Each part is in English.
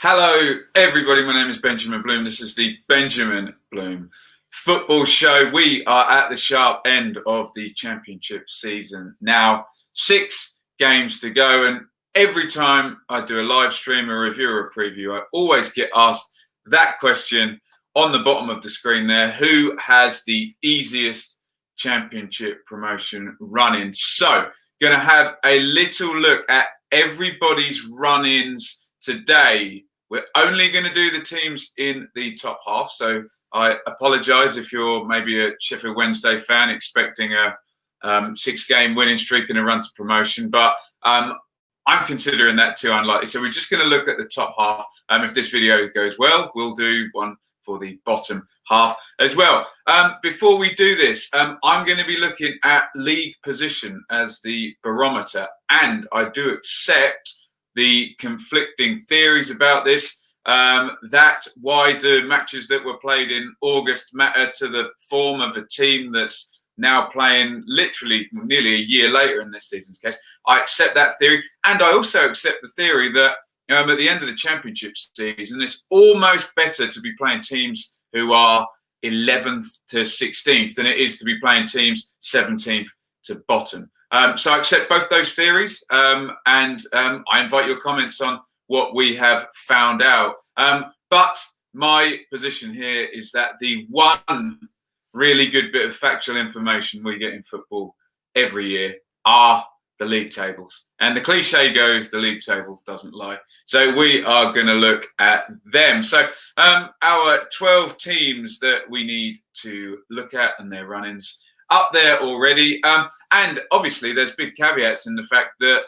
Hello, everybody. My name is Benjamin Bloom. This is the Benjamin Bloom Football Show. We are at the sharp end of the championship season now. 6 games to go. And every time I do a live stream, a review, or a preview, I always get asked that question on the bottom of the screen there. Who has the easiest championship promotion run-in? So, going to have a little look at everybody's run-ins today. We're only going to do the teams in the top half, so I apologise if you're maybe a Sheffield Wednesday fan expecting a 6-game winning streak and a run to promotion, but I'm considering that too unlikely. So we're just going to look at the top half. If this video goes well, we'll do one for the bottom half as well. Before we do this, I'm going to be looking at league position as the barometer, and I do accept the conflicting theories about this, that why do matches that were played in August matter to the form of a team that's now playing literally nearly a year later in this season's case. I accept that theory, and I also accept the theory that at the end of the championship season, it's almost better to be playing teams who are 11th to 16th than it is to be playing teams 17th to bottom. So I accept both those theories, and I invite your comments on what we have found out. But my position here is that the one really good bit of factual information we get in football every year are the league tables. And the cliche goes, the league table doesn't lie. So we are going to look at them. So our 12 teams that we need to look at and their run-ins up there already, and obviously there's big caveats in the fact that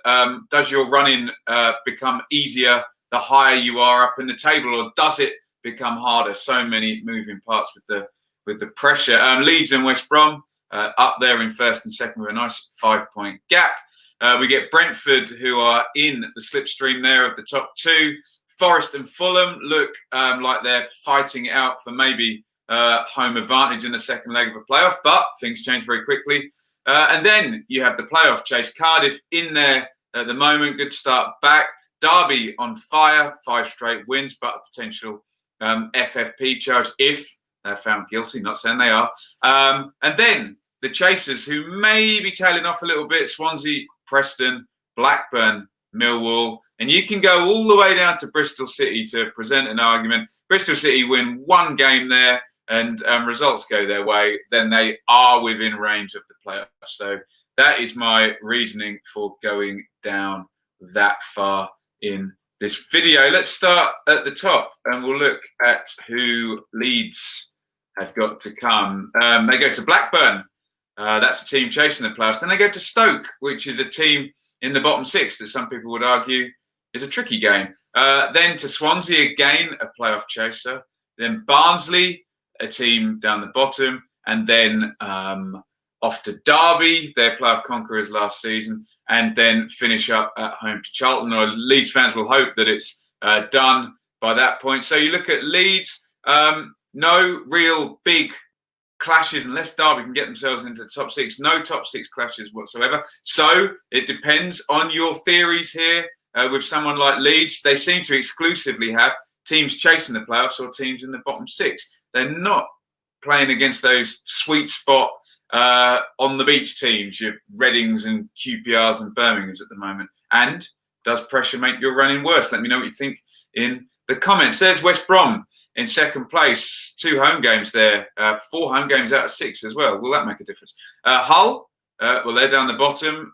does your running become easier the higher you are up in the table, or does it become harder? So many moving parts with the pressure. Leeds and West Brom up there in first and second with a nice 5-point gap. We get Brentford, who are in the slipstream there of the top 2. Forest and Fulham look like they're fighting it out for maybe home advantage in the second leg of a playoff, but things change very quickly. And then you have the playoff chase. Cardiff in there at the moment, good start back. Derby on fire, 5 straight wins, but a potential FFP charge if they're found guilty, not saying they are. And then the chasers, who may be tailing off a little bit: Swansea, Preston, Blackburn, Millwall. And you can go all the way down to Bristol City to present an argument. Bristol City win 1 game there, and results go their way, then they are within range of the playoffs. So that is my reasoning for going down that far in this video. Let's start at the top, and we'll look at who Leeds have got to come. They go to Blackburn. That's a team chasing the playoffs. Then they go to Stoke, which is a team in the bottom 6 that some people would argue is a tricky game. Then to Swansea, again, a playoff chaser. Then Barnsley, a team down the bottom, and then off to Derby, their playoff conquerors last season, and then finish up at home to Charlton. Or Leeds fans will hope that it's done by that point. So you look at Leeds, no real big clashes unless Derby can get themselves into the top 6. No top 6 clashes whatsoever. So it depends on your theories here. With someone like Leeds, they seem to exclusively have teams chasing the playoffs or teams in the bottom 6. They're not playing against those sweet spot on the beach teams, your Readings and QPRs and Birminghams at the moment. And does pressure make your running worse? Let me know what you think in the comments. There's West Brom in second place. 2 home games there, 4 home games out of 6 as well. Will that make a difference? Hull, well, they're down the bottom.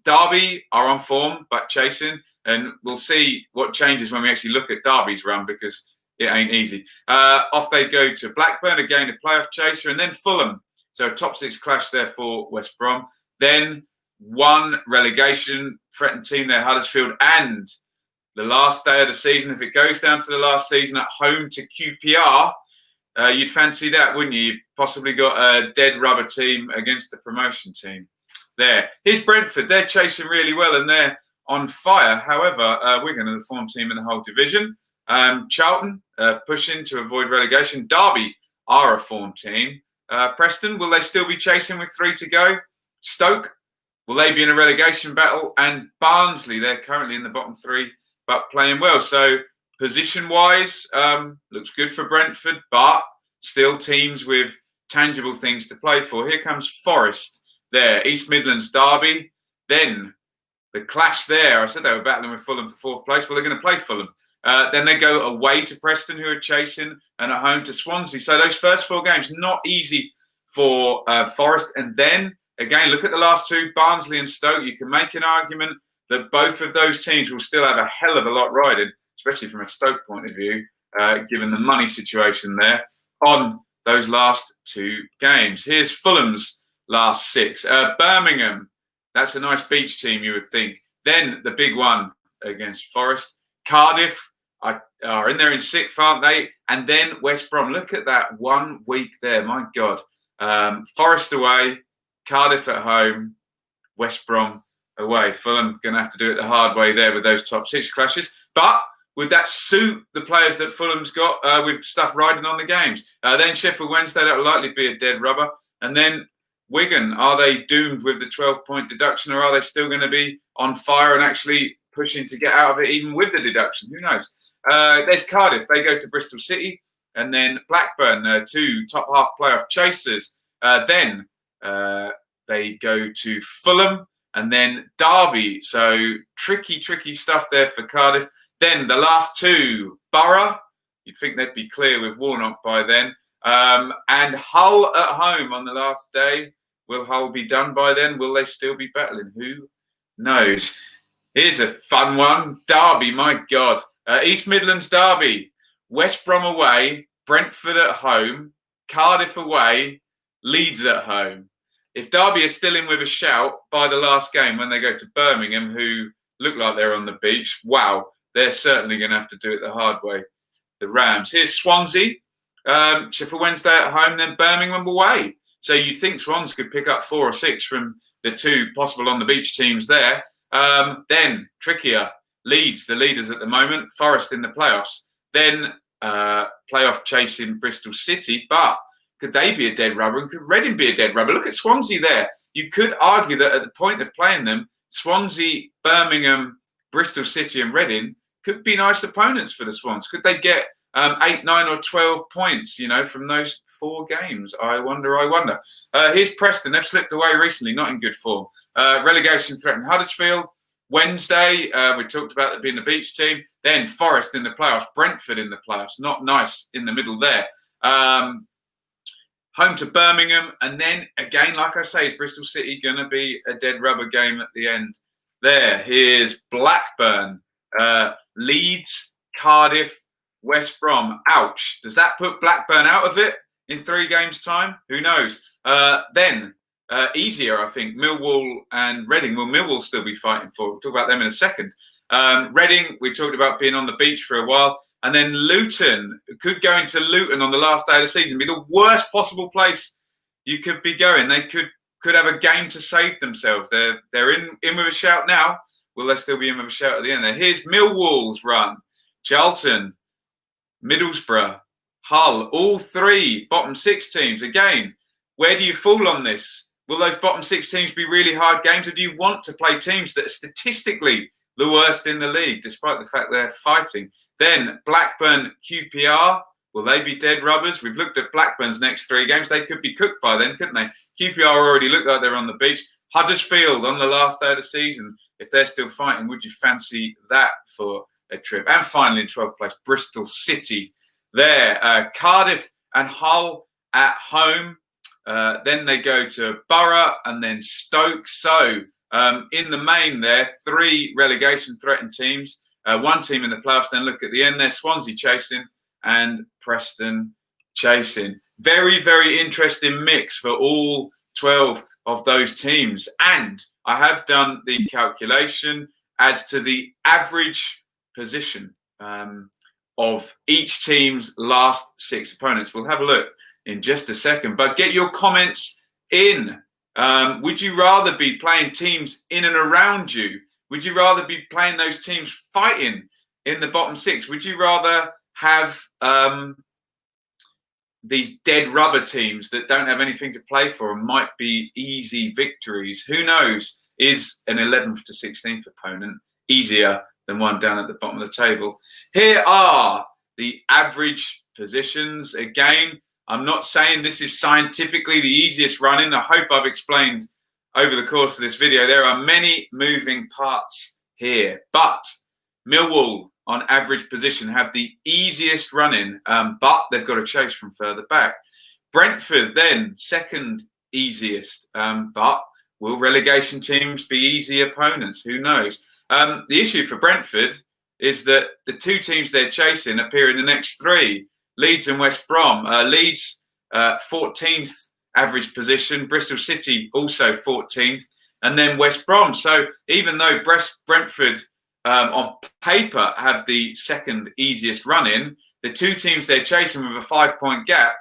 Derby are on form, but chasing. And we'll see what changes when we actually look at Derby's run, because it ain't easy. Off they go to Blackburn, again a playoff chaser, and then Fulham. So a top 6 clash there for West Brom. Then 1 relegation threatened team there, Huddersfield, and the last day of the season, if it goes down to the last season at home to QPR, you'd fancy that, wouldn't you? You've possibly got a dead rubber team against the promotion team there. Here's Brentford. They're chasing really well and they're on fire. However, Wigan are the form team in the whole division. Charlton pushing to avoid relegation. Derby are a form team. Preston, will they still be chasing with 3 to go? Stoke, will they be in a relegation battle? And Barnsley, they're currently in the bottom 3, but playing well. So Position-wise, looks good for Brentford, but still teams with tangible things to play for. Here comes Forest there, East Midlands derby. Then the clash there. I said they were battling with Fulham for 4th place. Well, they're going to play Fulham. Then they go away to Preston, who are chasing, and at home to Swansea. So those first 4 games, not easy for Forest. And then, again, look at the last 2, Barnsley and Stoke. You can make an argument that both of those teams will still have a hell of a lot riding, especially from a Stoke point of view, given the money situation there, on those last 2 games. Here's Fulham's last 6. Birmingham, that's a nice beach team, you would think. Then the big one against Forest. Cardiff are in there in 6th, aren't they? And then West Brom. Look at that 1 week there. My God. Forest away, Cardiff at home, West Brom away. Fulham going to have to do it the hard way there with those top 6 clashes. But would that suit the players that Fulham's got with stuff riding on the games? Then Sheffield Wednesday, that will likely be a dead rubber. And then Wigan, are they doomed with the 12-point deduction, or are they still going to be on fire and actually pushing to get out of it even with the deduction? Who knows? There's Cardiff. They go to Bristol City. And then Blackburn, 2 top-half playoff chasers. Then they go to Fulham. And then Derby. So tricky stuff there for Cardiff. Then the last 2, Borough. You'd think they'd be clear with Warnock by then. And Hull at home on the last day. Will Hull be done by then? Will they still be battling? Who knows? Here's a fun one. Derby, my God. East Midlands Derby. West Brom away. Brentford at home. Cardiff away. Leeds at home. If Derby are still in with a shout by the last game when they go to Birmingham, who look like they're on the beach, wow, they're certainly going to have to do it the hard way. The Rams. Here's Swansea. Sheffield Wednesday at home, then Birmingham away. So you think Swans could pick up 4 or 6 from the 2 possible on the beach teams there. Then trickier. Leeds, the leaders at the moment. Forest in the playoffs. Then playoff chasing Bristol City. But could they be a dead rubber? And could Reading be a dead rubber? Look at Swansea there. You could argue that at the point of playing them, Swansea, Birmingham, Bristol City and Reading could be nice opponents for the Swans. Could they get 8, 9 or 12 points, from those 4 games? I wonder. Here's Preston. They've slipped away recently, not in good form. Relegation threatened Huddersfield. Wednesday, we talked about it being the beach team. Then Forest in the playoffs. Brentford in the playoffs. Not nice in the middle there. Home to Birmingham. And then, again, like I say, is Bristol City going to be a dead rubber game at the end? There. Here's Blackburn. Leeds, Cardiff, West Brom. Ouch. Does that put Blackburn out of it in 3 games' time? Who knows? Then, easier, I think, Millwall and Reading. Will Millwall still be fighting for? We'll talk about them in a second. Reading, we talked about being on the beach for a while. And then Luton, could go into Luton on the last day of the season, be the worst possible place you could be going. They could have a game to save themselves. They're in with a shout now. Will they still be in with a shout at the end there? Here's Millwall's run. Charlton, Middlesbrough, Hull, all 3 bottom 6 teams. Again, where do you fall on this? Will those bottom 6 teams be really hard games, or do you want to play teams that are statistically the worst in the league, despite the fact they're fighting? Then Blackburn, QPR, will they be dead rubbers? We've looked at Blackburn's next 3 games. They could be cooked by then, couldn't they? QPR already look like they're on the beach. Huddersfield on the last day of the season. If they're still fighting, would you fancy that for a trip? And finally, in 12th place, Bristol City there. Cardiff and Hull at home. Then they go to Borough and then Stoke. So in the main there, 3 relegation threatened teams. 1 team in the playoffs. Then look at the end there, Swansea chasing and Preston chasing. Very, very interesting mix for all 12 of those teams. And I have done the calculation as to the average position of each team's last 6 opponents. We'll have a look in just a second, but get your comments in. Would you rather be playing teams in and around you? Would you rather be playing those teams fighting in the bottom 6? Would you rather have these dead rubber teams that don't have anything to play for and might be easy victories? Who knows? Is an 11th to 16th opponent easier than one down at the bottom of the table. Here are the average positions. Again, I'm not saying this is scientifically the easiest run-in. I hope I've explained over the course of this video. There are many moving parts here, but Millwall on average position have the easiest run-in, but they've got to chase from further back. Brentford then second easiest, but will relegation teams be easy opponents? Who knows? The issue for Brentford is that the two teams they're chasing appear in the next three, Leeds and West Brom. Leeds 14th average position, Bristol City also 14th, and then West Brom. So even though Brentford on paper have the second easiest run-in, the two teams they're chasing with a 5-point gap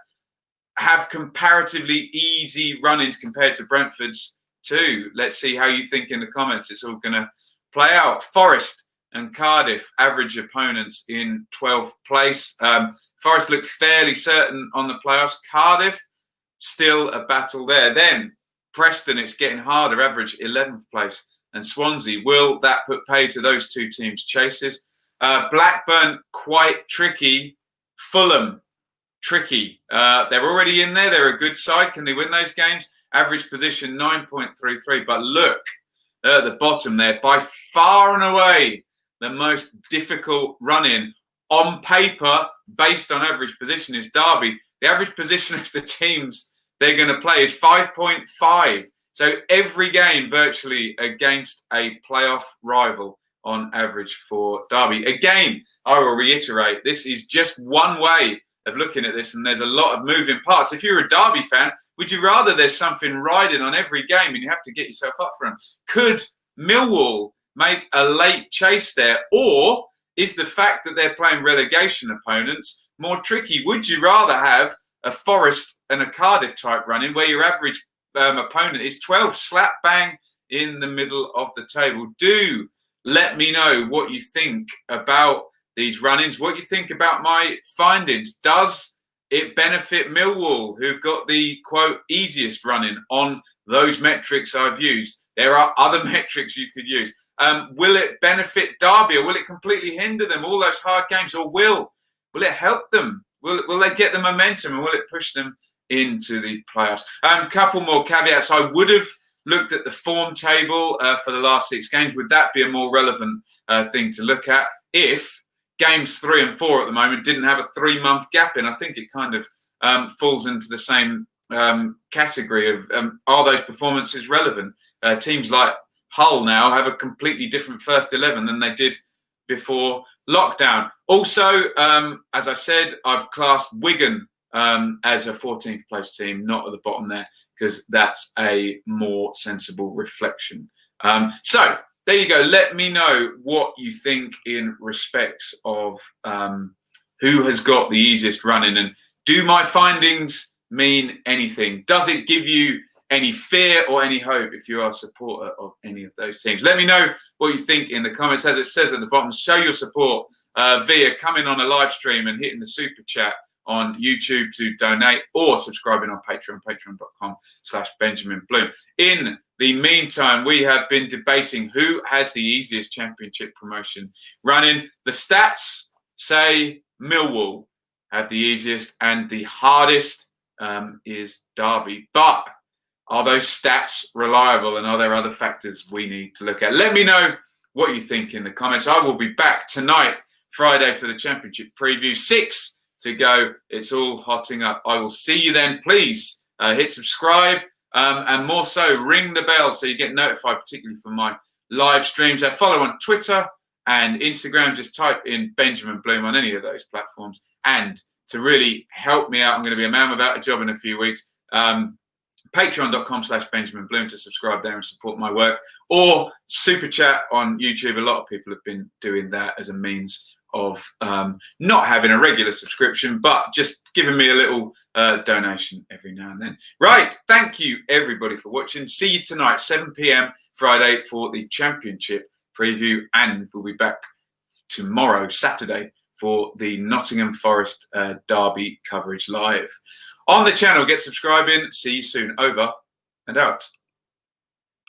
have comparatively easy run-ins compared to Brentford's too. Let's see how you think in the comments. It's all going to play out. Forest and Cardiff, average opponents in 12th place. Forest look fairly certain on the playoffs. Cardiff, still a battle there. Then Preston, it's getting harder, average 11th place. And Swansea, will that put pay to those two teams' chases? Blackburn, quite tricky. Fulham, tricky. They're already in there. They're a good side. Can they win those games? Average position 9.33. But look at the bottom there. By far and away, the most difficult run-in on paper, based on average position, is Derby. The average position of the teams they're going to play is 5.5. So every game virtually against a playoff rival on average for Derby. Again, I will reiterate, this is just one way of looking at this, and there's a lot of moving parts. If you're a Derby fan, would you rather there's something riding on every game and you have to get yourself up for them? Could Millwall make a late chase there, or is the fact that they're playing relegation opponents more tricky? Would you rather have a Forest and a Cardiff type run-in where your average opponent is 12, slap bang in the middle of the table? Do let me know what you think about these run-ins, what you think about my findings. Does it benefit Millwall, who've got the, quote, easiest run-in on those metrics I've used? There are other metrics you could use. Will it benefit Derby, or will it completely hinder them, all those hard games, or will it help them? Will they get the momentum, and will it push them into the playoffs? Couple more caveats. I would have looked at the form table for the last 6 games. Would that be a more relevant thing to look at if games 3 and 4 at the moment didn't have a 3-month gap in? I think it kind of falls into the same category of are those performances relevant? Teams like Hull now have a completely different first 11 than they did before lockdown. Also, as I said, I've classed Wigan as a 14th place team, not at the bottom there, because that's a more sensible reflection. So there you go. Let me know what you think in respects of who has got the easiest run-in, and do my findings mean anything? Does it give you any fear or any hope if you are a supporter of any of those teams? Let me know what you think in the comments. As it says at the bottom, show your support via coming on a live stream and hitting the super chat on YouTube to donate, or subscribing on Patreon, patreon.com/Benjamin Bloom. In the meantime, we have been debating who has the easiest championship promotion running. The stats say Millwall have the easiest, and the hardest is Derby. But are those stats reliable, and are there other factors we need to look at? Let me know what you think in the comments. I will be back tonight, Friday, for the championship preview. 6 to go. It's all hotting up. I will see you then. Please hit subscribe, and more so, ring the bell so you get notified, particularly for my live streams. Follow on Twitter and Instagram. Just type in Benjamin Bloom on any of those platforms. And to really help me out, I'm going to be a man without a job in a few weeks. Patreon.com/Benjamin Bloom to subscribe there and support my work, or super chat on YouTube. A lot of people have been doing that as a means of not having a regular subscription, but just giving me a little donation every now and then. Right, thank you everybody for watching. See you tonight, 7 p.m. Friday, for the championship preview, and we'll be back tomorrow, Saturday, for the Nottingham Forest Derby coverage live on the channel. Get subscribing. See you soon. Over and out.